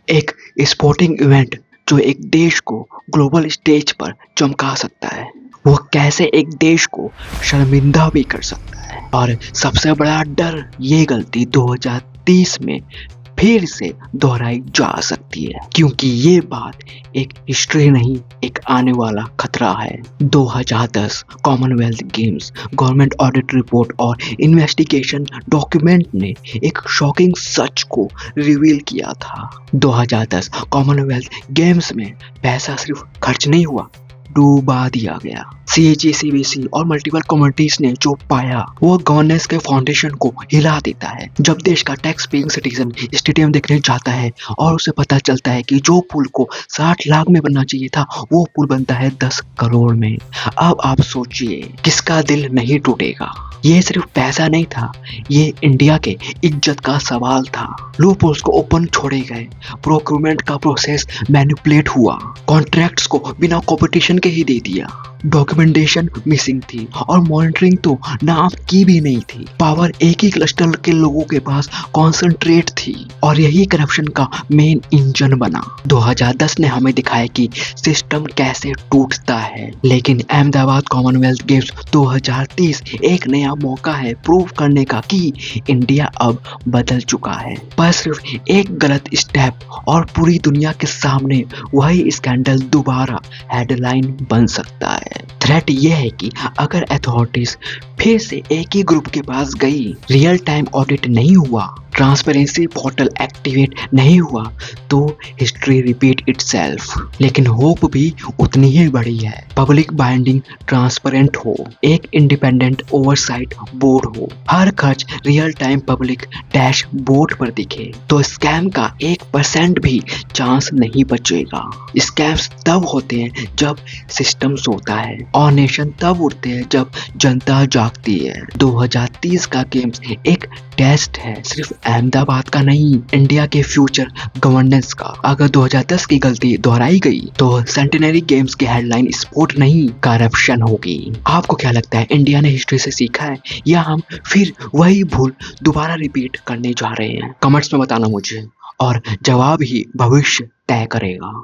एक sporting event जो एक देश को ग्लोबल स्टेज पर चमका सकता है, वो कैसे एक देश को शर्मिंदा भी कर सकता है। और सबसे बड़ा डर, ये गलती 2030 में फिर से दोहराई जा सकती है, क्योंकि ये बात एक हिस्ट्री नहीं, एक आने वाला खतरा है। 2010 Commonwealth games government audit report और इन्वेस्टिगेशन डॉक्यूमेंट ने एक शॉकिंग सच को रिवील किया था। 2010 कॉमनवेल्थ गेम्स में पैसा सिर्फ खर्च नहीं हुआ, डूबा दिया गया। CHECBC और मल्टीपल कम्युनिटीज ने जो पाया वो गवर्नेंस के फाउंडेशन को हिला देता है। जब देश का टैक्स पेइंग सिटीजन स्टेडियम देखने जाता है और उसे पता चलता है कि जो पुल को 60 लाख में बनना चाहिए था, वो पुल बनता है 10 करोड़ में। अब आप सोचिए किसका दिल नहीं टूटेगा। ये सिर्फ पैसा नहीं था, ये इंडिया के इज्जत का सवाल था। लूपहोल्स को ओपन छोड़े गए, प्रोक्यूरमेंट का प्रोसेस मैनिपुलेट हुआ, कॉन्ट्रैक्ट्स को बिना कंपटीशन के ही दे दिया, डॉक्यूमेंटेशन मिसिंग थी और मॉनिटरिंग तो नाम की भी नहीं थी। पावर एक ही क्लस्टर के लोगों के पास कॉन्सेंट्रेट थी और यही करप्शन का मेन इंजन बना। 2010 ने हमें दिखाया कि सिस्टम कैसे टूटता है, लेकिन अहमदाबाद कॉमनवेल्थ गेम्स 2030 एक नया मौका है प्रूव करने का कि इंडिया अब बदल चुका है। पर सिर्फ एक गलत स्टेप और पूरी दुनिया के सामने वही स्कैंडल दोबारा हेडलाइन बन सकता है। थ्रेट यह है कि अगर अथॉरिटीज फिर से एक ही ग्रुप के पास गई, रियल टाइम ऑडिट नहीं हुआ, ट्रांसपेरेंसी पोर्टल एक्टिवेट नहीं हुआ, तो हिस्ट्री रिपीट इटसेल्फ। लेकिन होप भी उतनी ही बड़ी है। पब्लिक बाइंडिंग ट्रांसपेरेंट हो, एक इंडिपेंडेंट ओवरसाइट बोर्ड हो, हर खर्च रियल टाइम पब्लिक डैशबोर्ड पर दिखे, तो स्कैम का 1% भी चांस नहीं बचेगा। स्कैम्स तब होते हैं जब सिस्टम सोता है और नेशन तब उठते हैं जब जनता जागती है। 2030 का गेम्स एक टेस्ट है, सिर्फ अहमदाबाद का नहीं, इंडिया के फ्यूचर गवर्नेंस का। अगर 2010 की गलती दोहराई गई तो सेंटिनरी गेम्स की हेडलाइन स्पोर्ट नहीं, करप्शन होगी। आपको क्या लगता है, इंडिया ने हिस्ट्री से सीखा है या हम फिर वही भूल दोबारा रिपीट करने जा रहे हैं? कमेंट्स में बताना मुझे, और जवाब ही भविष्य तय करेगा।